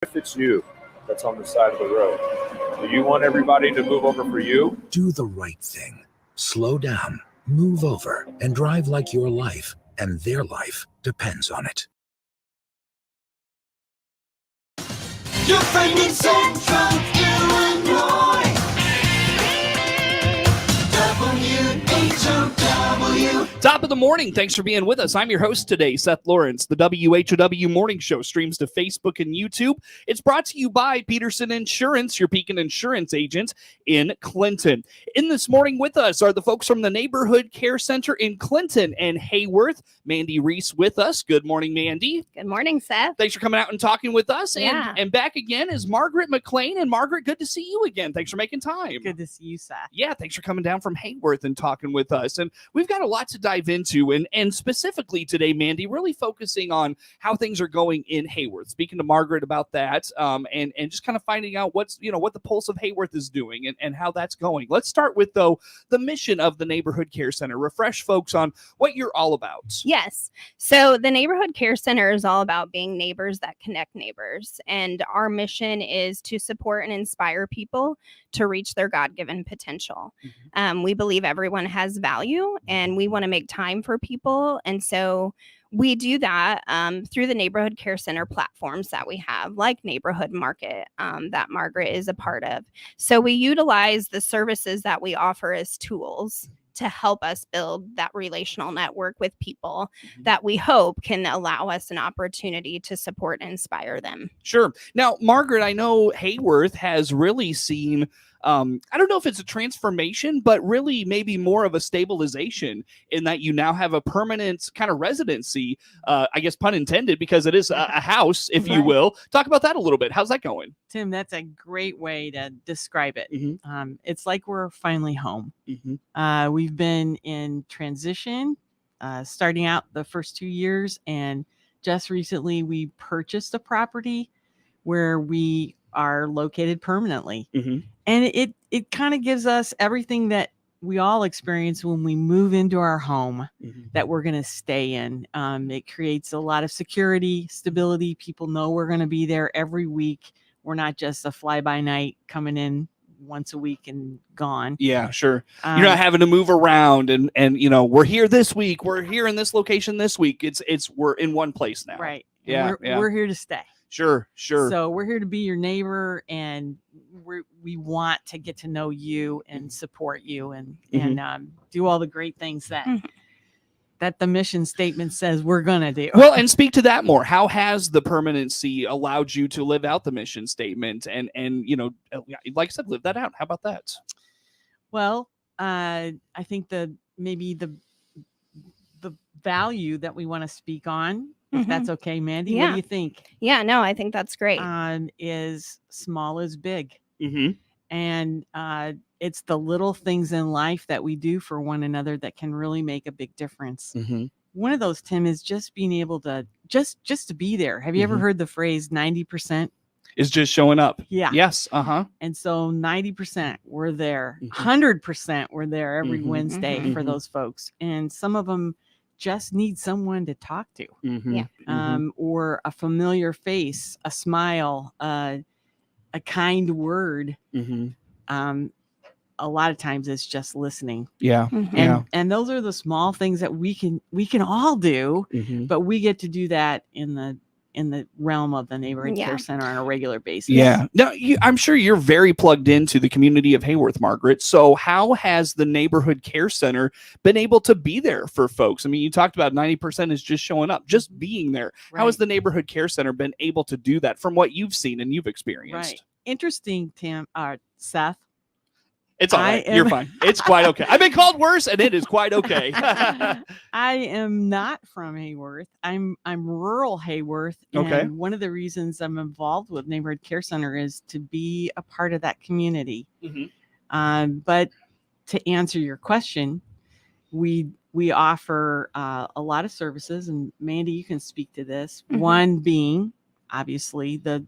If it's you that's on the side of the road, do you want everybody to move over for you? Do the right thing. Slow down, move over, and drive like your life and their life depends on it. Your friend in Central Illinois. WHOW. Top of the morning. Thanks for being with us. I'm your host today, Seth Lawrence. The WHOW Morning Show streams to Facebook and YouTube. It's brought to you by Peterson Insurance, your Pekin Insurance agent in Clinton. In this morning with us are the folks from the Neighborhood Care Center in Clinton and Heyworth. Mandi Ries with us. Good morning, Mandi. Good morning, Seth. Thanks for coming out and talking with us. Yeah. And back again is Margaret McLean. And Margaret, good to see you again. Thanks for making time. Good to see you, Seth. Yeah, thanks for coming down from Heyworth and talking with us. And we've got a lot to dive into. And specifically today, Mandi, really focusing on how things are going in Heyworth. Speaking to Margaret about that, and just kind of finding out what the pulse of Heyworth is doing and how that's going. Let's start with, though, the mission of the Neighborhood Care Center. Refresh folks on what you're all about. Yes. So the Neighborhood Care Center is all about being neighbors that connect neighbors. And our mission is to support and inspire people to reach their God-given potential. We believe everyone has value and we want to make time for people. And so we do that through the Neighborhood Care Center platforms that we have, like Neighborhood Market, that Margaret is a part of. So we utilize the services that we offer as tools to help us build that relational network with people that we hope can allow us an opportunity to support and inspire them. Sure. Now, Margaret, I know Heyworth has really seen, I don't know if it's a transformation, but really maybe more of a stabilization in that you now have a permanent kind of residency, I guess pun intended, because it is a house, if you will. Talk about that a little bit. How's that going? Tim, that's a great way to describe it. It's like we're finally home. We've been in transition, starting out the first 2 years, and just recently we purchased a property where we are located permanently. And it kind of gives us everything that we all experience when we move into our home that we're going to stay in. It creates a lot of security, stability. People know we're going to be there every week. We're not just a fly-by-night coming in once a week and gone. Yeah, sure. You're not having to move around and we're here this week. We're here in this location this week. We're in one place now. Right. Yeah. We're here to stay. Sure. So we're here to be your neighbor, and we want to get to know you and support you and do all the great things that the mission statement says we're going to do. Well, and speak to that more. How has the permanency allowed you to live out the mission statement and like I said, live that out? How about that? Well, I think maybe the value that we want to speak on, if that's okay, Mandi, what do you think? Yeah, no, I think that's great. Is small is big. And it's the little things in life that we do for one another that can really make a big difference. One of those, Tim, is just being able to just to be there. Have you ever heard the phrase 90%? Is just showing up. Yeah. Yes. And so 90% we're there. 100% we're there every Wednesday for those folks. And some of them just need someone to talk to. Or a familiar face, a smile, a kind word. A lot of times it's just listening. And those are the small things that we can all do, but we get to do that in the realm of the Neighborhood Care Center on a regular basis. Yeah. Now, I'm sure you're very plugged into the community of Heyworth, Margaret. So how has the Neighborhood Care Center been able to be there for folks? I mean, you talked about 90% is just showing up, just being there. How has the Neighborhood Care Center been able to do that from what you've seen and you've experienced? Right. Interesting, Tim, Seth. It's all right. You're fine. It's quite okay. I've been called worse, and it is quite okay. I am not from Heyworth. I'm rural Heyworth. And one of the reasons I'm involved with Neighborhood Care Center is to be a part of that community. But to answer your question, we offer a lot of services, and Mandi, you can speak to this. One being obviously the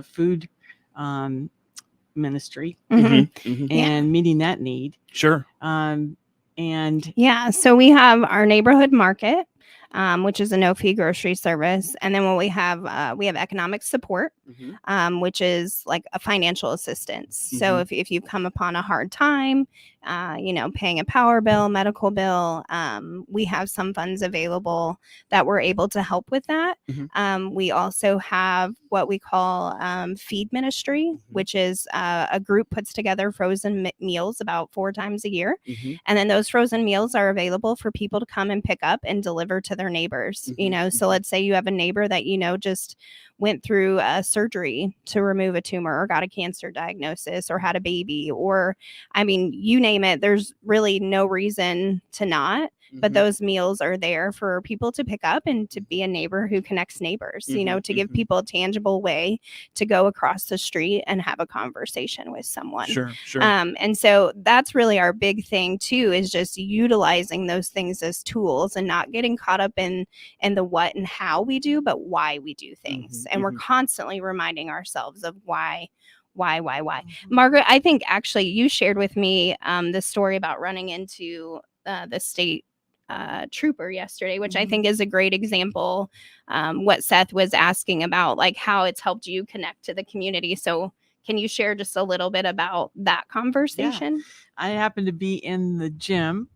food ministry and meeting that need. Sure. So we have our Neighborhood Market. which is a no-fee grocery service. And then when we have economic support, which is like a financial assistance. So if you come upon a hard time, paying a power bill, medical bill, we have some funds available that we're able to help with that. We also have what we call feed ministry, which is a group puts together frozen meals about 4 times a year. And then those frozen meals are available for people to come and pick up and deliver to their neighbors. So let's say you have a neighbor that just went through surgery to remove a tumor or got a cancer diagnosis or had a baby, or you name it, there's really no reason to not. But those meals are there for people to pick up and to be a neighbor who connects neighbors, to give people a tangible way to go across the street and have a conversation with someone. Sure. And so that's really our big thing too, is just utilizing those things as tools and not getting caught up in the what and how we do, but why we do things. And we're constantly reminding ourselves of why. Margaret, I think actually you shared with me the story about running into the state trooper yesterday, which I think is a great example. What Seth was asking about, like how it's helped you connect to the community. So can you share just a little bit about that conversation? Yeah. I happened to be in the gym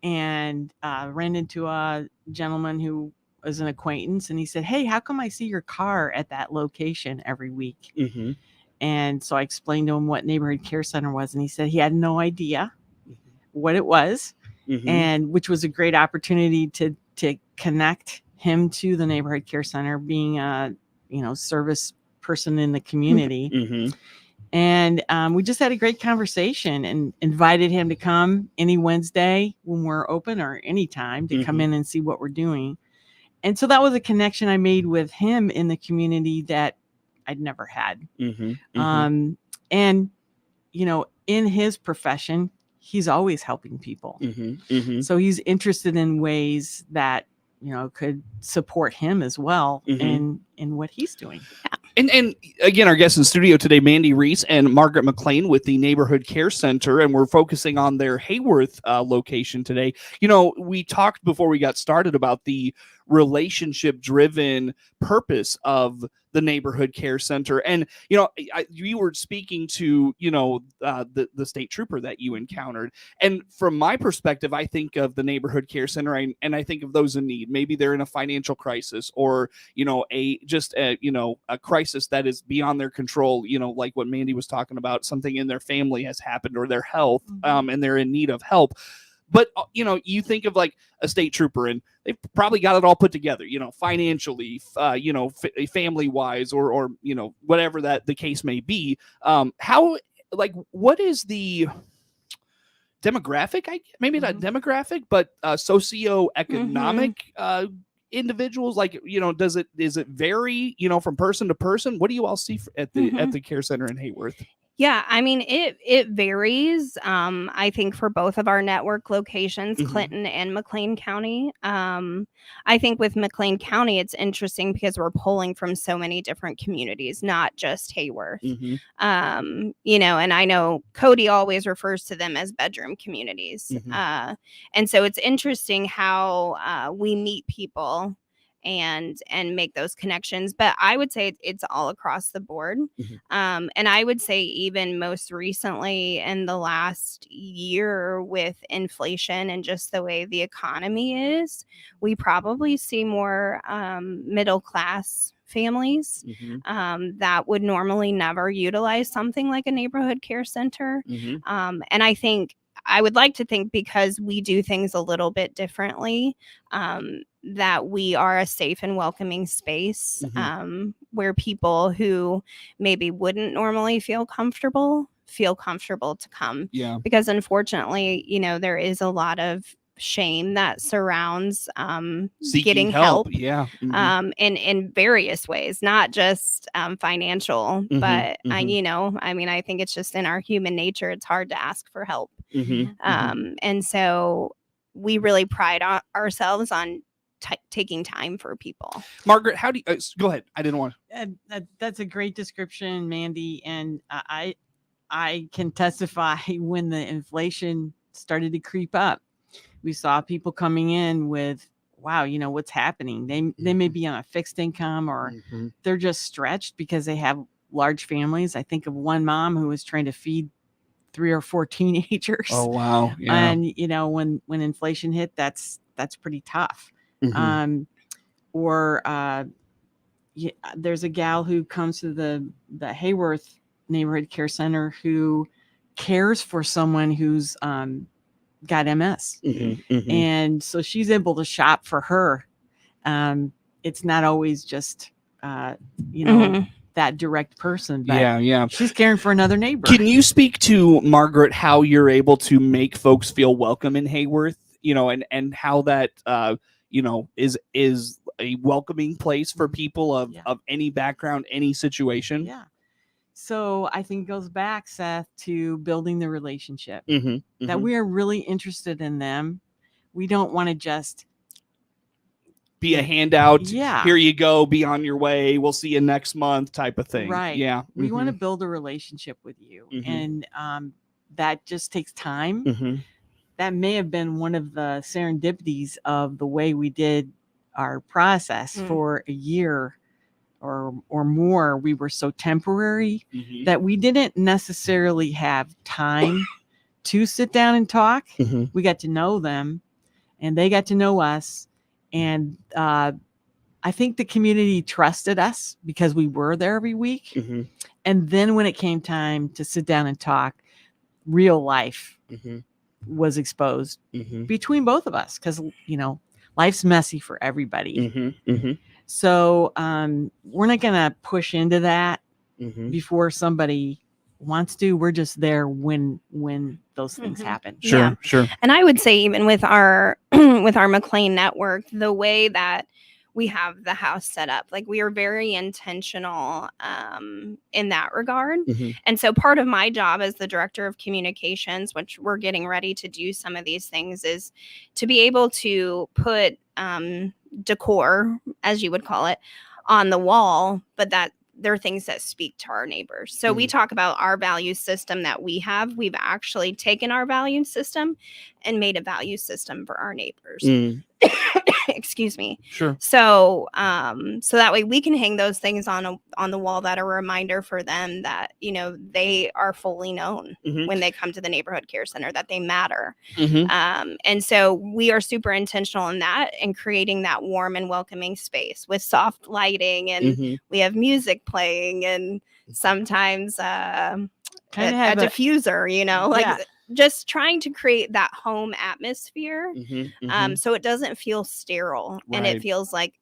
and ran into a gentleman who was an acquaintance, and he said, "Hey, how come I see your car at that location every week?" And so I explained to him what Neighborhood Care Center was, and he said he had no idea what it was. And which was a great opportunity to connect him to the Neighborhood Care Center, being a service person in the community. And we just had a great conversation and invited him to come any Wednesday when we're open, or anytime to come in and see what we're doing. And so that was a connection I made with him in the community that I'd never had. And in his profession, he's always helping people. So he's interested in ways that, could support him as well in what he's doing. And again, our guests in studio today, Mandi Ries and Margaret McLean with the Neighborhood Care Center, and we're focusing on their Heyworth location today. We talked before we got started about the relationship-driven purpose of the Neighborhood Care Center, and you were speaking to the state trooper that you encountered, and from my perspective, I think of the Neighborhood Care Center, and I think of those in need. Maybe they're in a financial crisis, or a crisis that is beyond their control. Like what Mandi was talking about, something in their family has happened, or their health, and they're in need of help. But, you think of like a state trooper, and they've probably got it all put together, financially, family wise, or whatever that the case may be. What is the demographic? Maybe not demographic, but socioeconomic individuals. Is it vary, from person to person? What do you all see at the care center in Heyworth? Yeah, it varies. I think for both of our network locations, Clinton and McLean County. I think with McLean County, it's interesting because we're pulling from so many different communities, not just Heyworth. And I know Cody always refers to them as bedroom communities. And so it's interesting how we meet people and make those connections. But I would say it's all across the board. And I would say even most recently in the last year with inflation and just the way the economy is, we probably see more middle class families that would normally never utilize something like a neighborhood care center. And I would like to think, because we do things a little bit differently, that we are a safe and welcoming space where people who maybe wouldn't normally feel comfortable to come. Yeah. Because unfortunately, there is a lot of shame that surrounds getting help. Yeah. In various ways, not just financial, but I think it's just in our human nature. It's hard to ask for help. And so we really pride ourselves on taking time for people. Margaret, how do you go ahead? I didn't want that's a great description, Mandi. And I can testify when the inflation started to creep up, we saw people coming in with wow, what's happening. They may be on a fixed income, or they're just stretched because they have large families. I think of one mom who was trying to feed 3 or 4 teenagers. Oh, wow. Yeah. And when inflation hit, that's pretty tough. Or there's a gal who comes to the Heyworth Neighborhood Care Center who cares for someone who's got MS. And so she's able to shop for her. It's not always just that direct person, but yeah. she's caring for another neighbor. Can you speak to, Margaret, how you're able to make folks feel welcome in Heyworth, and how that is a welcoming place for people of any background, any situation? Yeah. So I think it goes back, Seth, to building the relationship, that we are really interested in them. We don't want to just be a handout. Yeah. Here you go. Be on your way. We'll see you next month type of thing. Right. Yeah. We want to build a relationship with you. And that just takes time. That may have been one of the serendipities of the way we did our process for a year or more. We were so temporary that we didn't necessarily have time to sit down and talk. We got to know them and they got to know us. And I think the community trusted us because we were there every week. And then when it came time to sit down and talk, real life was exposed between both of us, because life's messy for everybody. So we're not gonna push into that before somebody wants to. We're just there when those things happen. Sure. And I would say, even with our with our McLean network, the way that we have the house set up, like, we are very intentional in that regard. And so part of my job as the director of communications, which we're getting ready to do some of these things, is to be able to put decor, as you would call it, on the wall, but that there are things that speak to our neighbors. So we talk about our value system that we have. We've actually taken our value system and made a value system for our neighbors. Excuse me. Sure. So so that way we can hang those things on the wall that are a reminder for them that they are fully known when they come to the neighborhood care center, that they matter. And so we are super intentional in that, and creating that warm and welcoming space with soft lighting, and we have music playing, and sometimes a diffuser, just trying to create that home atmosphere. So it doesn't feel sterile. And it feels like,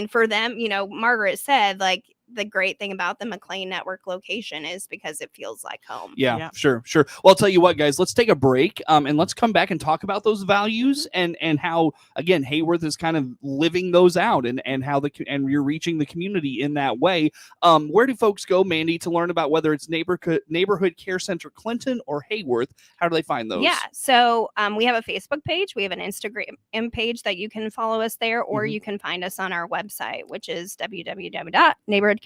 for them, Margaret said, like, the great thing about the McLean network location is because it feels like home. Yeah. Sure. Well, I'll tell you what, guys, let's take a break and let's come back and talk about those values and how, again, Heyworth is kind of living those out, and how and you're reaching the community in that way. Where do folks go, Mandi, to learn about whether it's Neighborhood Care Center Clinton or Heyworth? How do they find those? Yeah. So we have a Facebook page. We have an Instagram page that you can follow us there, or you can find us on our website, which is www.neighborhoodcarecenter.net.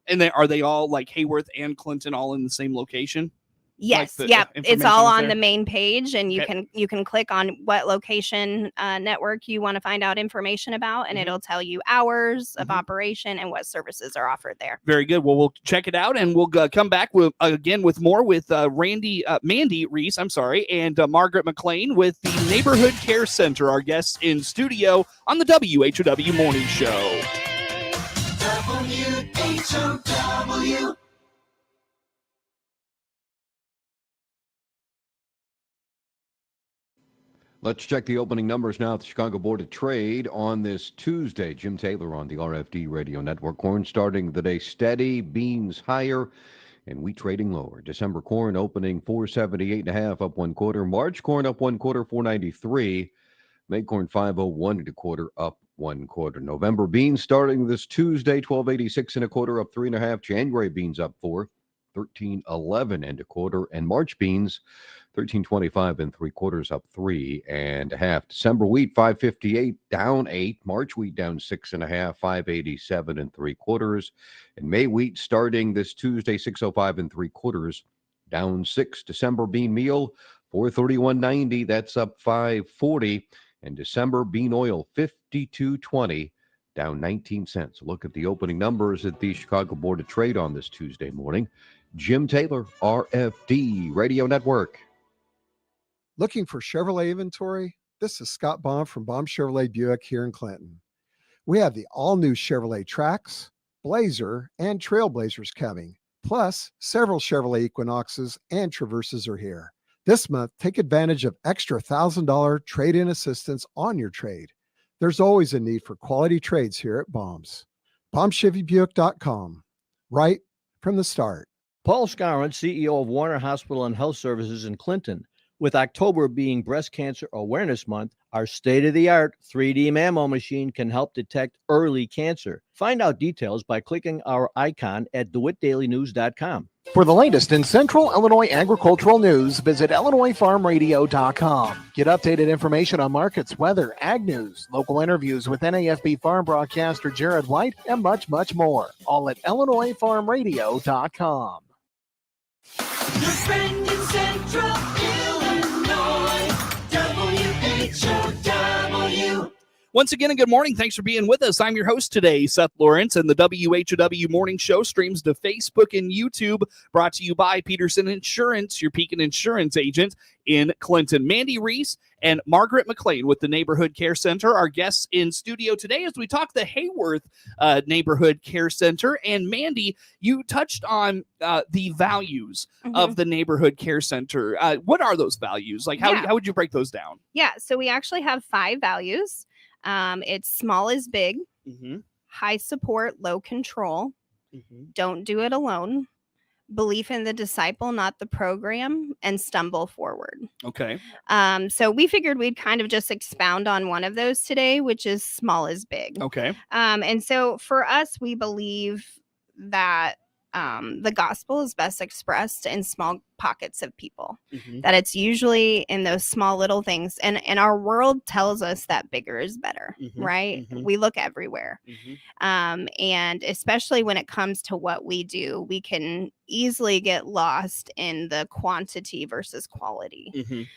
And are they all, like, Heyworth and Clinton, all in the same location? Yes. It's all on the main page, and you can click on what location network you want to find out information about, and it'll tell you hours of operation and what services are offered there. Very good. Well, we'll check it out, and we'll come back with more with Mandi Ries, and Margaret McLean with the Neighborhood Care Center, our guests in studio on the WHOW Morning Show. WHOW. Let's check the opening numbers now at the Chicago Board of Trade on this Tuesday. Jim Taylor on the RFD Radio Network. Corn starting the day steady, beans higher, and wheat trading lower. December corn opening 478.5, up 1/4. March corn up 1/4, 493. May corn 501 1/4, up 1/4. November beans starting this Tuesday 1286 1/4, up 3.5. January beans up 4, 1311 1/4, and March beans 1325 3/4, up 3.5. December wheat 558, down 8. March wheat down 6.5, 587 3/4, and May wheat starting this Tuesday 605 3/4, down 6. December bean meal 431.90, that's up 5.40. And December bean oil, $52.20, down 19 cents. Look at the opening numbers at the Chicago Board of Trade on this Tuesday morning. Jim Taylor, RFD Radio Network. Looking for Chevrolet inventory? This is Scott Baum from Baum Chevrolet Buick here in Clinton. We have the all-new Chevrolet Trax, Blazer, and Trailblazers coming. Plus, several Chevrolet Equinoxes and Traverses are here. This month, take advantage of extra $1,000 trade-in assistance on your trade. There's always a need for quality trades here at Baum's. BaumChevyBuick.com. Right from the start. Paul Scarron, CEO of Warner Hospital and Health Services in Clinton. With October being Breast Cancer Awareness Month, our state-of-the-art 3D mammo machine can help detect early cancer. Find out details by clicking our icon at DeWittDailyNews.com. For the latest in Central Illinois agricultural news, visit IllinoisFarmRadio.com. Get updated information on markets, weather, ag news, local interviews with NAFB farm broadcaster Jared White, and much, much more. All at IllinoisFarmRadio.com. Your friend in Central Illinois, WHOW. Once again, and good morning. Thanks for being with us. I'm your host today, Seth Lawrence, and the WHOW Morning Show streams to Facebook and YouTube, brought to you by Peterson Insurance, your Pekin Insurance agent in Clinton. Mandi, Ries, and Margaret McLean with the Neighborhood Care Center, our guests in studio today as we talk the Heyworth Neighborhood Care Center. And Mandi, you touched on the values of the Neighborhood Care Center. What are those values? Like, how would you break those down? Yeah, so we actually have 5 values. It's small is big, high support, low control, don't do it alone, belief in the disciple, not the program, and stumble forward. Okay. So we figured we'd kind of just expound on one of those today, which is small is big. Okay. And so for us, we believe that the gospel is best expressed in small pockets of people, that it's usually in those small little things. And our world tells us that bigger is better, right? We look everywhere. And especially when it comes to what we do, we can easily get lost in the quantity versus quality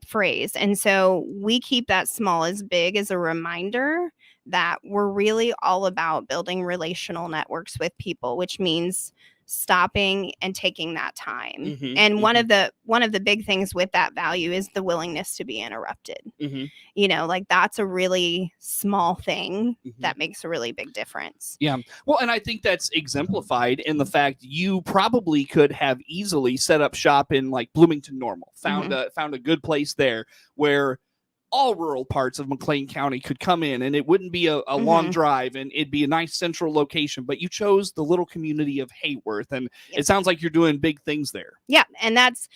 phrase. And so we keep that small is big as a reminder that we're really all about building relational networks with people, which means stopping and taking that time. And one of the big things with that value is the willingness to be interrupted. You know, like that's a really small thing that makes a really big difference. Yeah. Well, and I think that's exemplified in the fact you probably could have easily set up shop in like Bloomington Normal, found a good place there where all rural parts of McLean County could come in, and it wouldn't be a long drive, and it'd be a nice central location. But you chose the little community of Heyworth, and it sounds like you're doing big things there. Yeah, and that's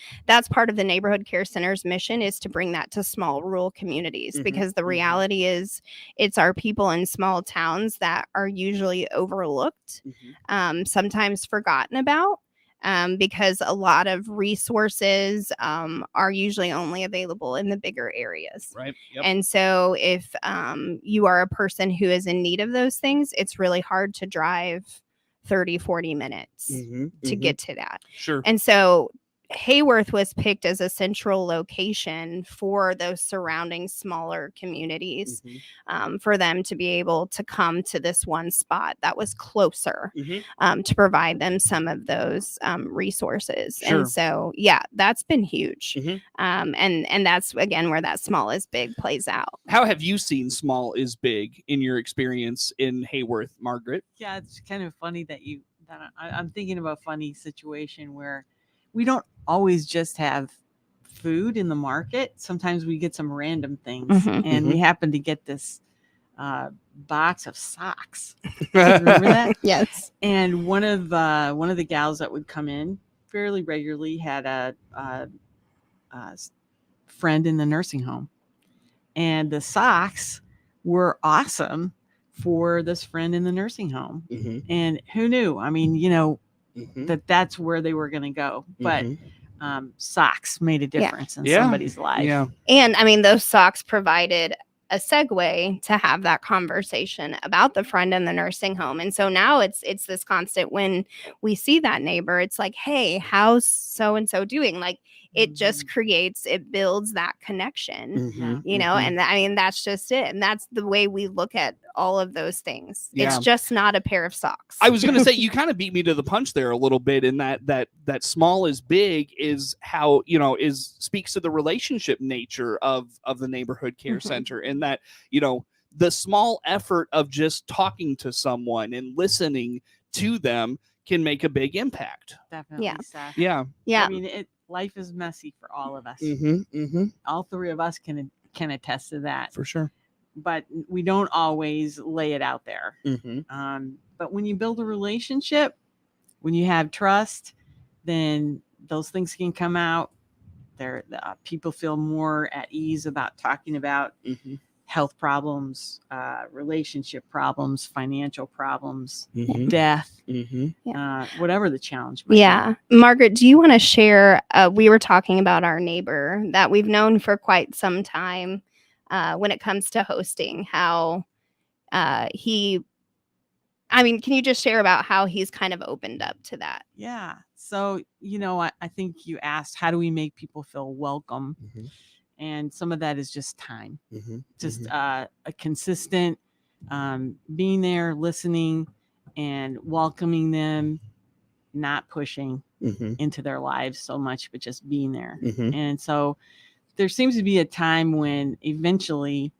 part of the Neighborhood Care Center's mission, is to bring that to small rural communities, because the reality is it's our people in small towns that are usually overlooked, sometimes forgotten about. Because a lot of resources are usually only available in the bigger areas. Right. Yep. And so if you are a person who is in need of those things, it's really hard to drive 30, 40 minutes to get to that. Sure. And so Heyworth was picked as a central location for those surrounding smaller communities, for them to be able to come to this one spot that was closer, to provide them some of those resources. Sure. And so, yeah, that's been huge. And that's, again, where that small is big plays out. How have you seen small is big in your experience in Heyworth, Margaret? Yeah, it's kind of funny that I'm thinking of a funny situation where we don't always just have food in the market. Sometimes we get some random things, and we happen to get this box of socks. Remember that? Yes. And one of the gals that would come in fairly regularly had a friend in the nursing home, and the socks were awesome for this friend in the nursing home. And who knew? I mean, you know, that's where they were going to go, but socks made a difference in somebody's life. And I mean, those socks provided a segue to have that conversation about the friend in the nursing home. And so now it's this constant, when we see that neighbor, it's like, hey, how's so-and-so doing? Like, it just builds that connection, you know, and I mean, that's just it. And that's the way we look at all of those things. It's just not a pair of socks. I was going to say, you kind of beat me to the punch there a little bit, in that small is big is how, you know, speaks to the relationship nature of the neighborhood care center, and that, you know, the small effort of just talking to someone and listening to them can make a big impact. Definitely. Yeah. Seth. Yeah. Yeah. I mean, life is messy for all of us. Mm-hmm. All three of us can attest to that. For sure. But we don't always lay it out there. But when you build a relationship, when you have trust, then those things can come out. People feel more at ease about talking about health problems, relationship problems, financial problems, death, whatever the challenge might be. Margaret, do you want to share? We were talking about our neighbor that we've known for quite some time when it comes to hosting, how can you just share about how he's kind of opened up to that? Yeah. So, you know, I think you asked, how do we make people feel welcome? And some of that is just time, just a consistent being there, listening and welcoming them, not pushing into their lives so much, but just being there. And so there seems to be a time when eventually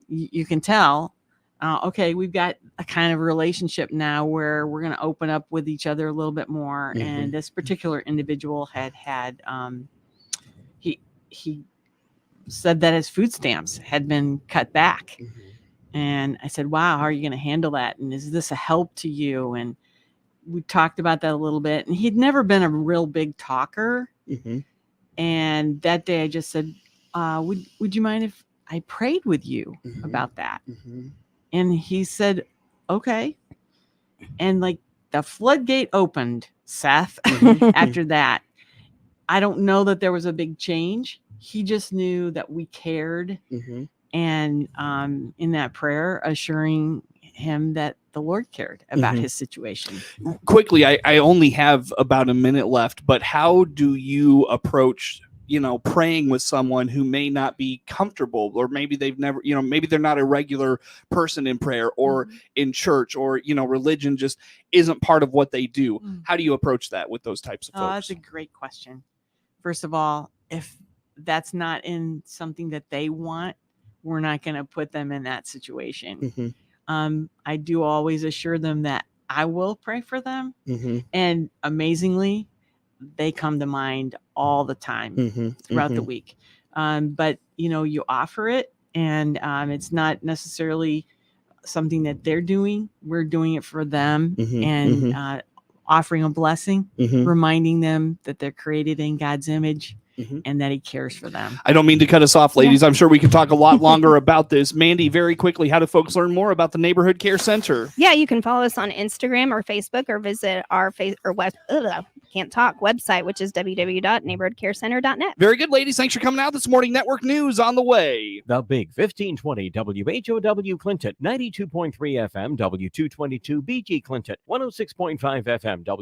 you can tell, okay, we've got a kind of relationship now where we're going to open up with each other a little bit more. And this particular individual had he said that his food stamps had been cut back. And I said, wow, how are you going to handle that? And is this a help to you? And we talked about that a little bit. And he'd never been a real big talker. And that day I just said, would you mind if I prayed with you about that? And he said, okay. And like the floodgate opened, Seth, after that. I don't know that there was a big change. He just knew that we cared. And in that prayer, assuring him that the Lord cared about his situation. Quickly, I only have about a minute left, but how do you approach, you know, praying with someone who may not be comfortable, or maybe they've never, you know, maybe they're not a regular person in prayer or in church, or, you know, religion just isn't part of what they do. How do you approach that with those types of folks? That's a great question. First of all, if that's not in something that they want, we're not going to put them in that situation. I do always assure them that I will pray for them. And amazingly, they come to mind all the time throughout the week. But, you know, you offer it, and it's not necessarily something that they're doing. We're doing it for them, and offering a blessing, reminding them that they're created in God's image and that he cares for them. I don't mean to cut us off, ladies. I'm sure we could talk a lot longer about this. Mandi, very quickly, how do folks learn more about the Neighborhood Care Center? Yeah, you can follow us on Instagram or Facebook, or visit our website, which is www.neighborhoodcarecenter.net. Very good, ladies. Thanks for coming out this morning. Network News on the way. The Big 1520 WHOW Clinton, 92.3 FM, W222 BG Clinton, 106.5 FM, W.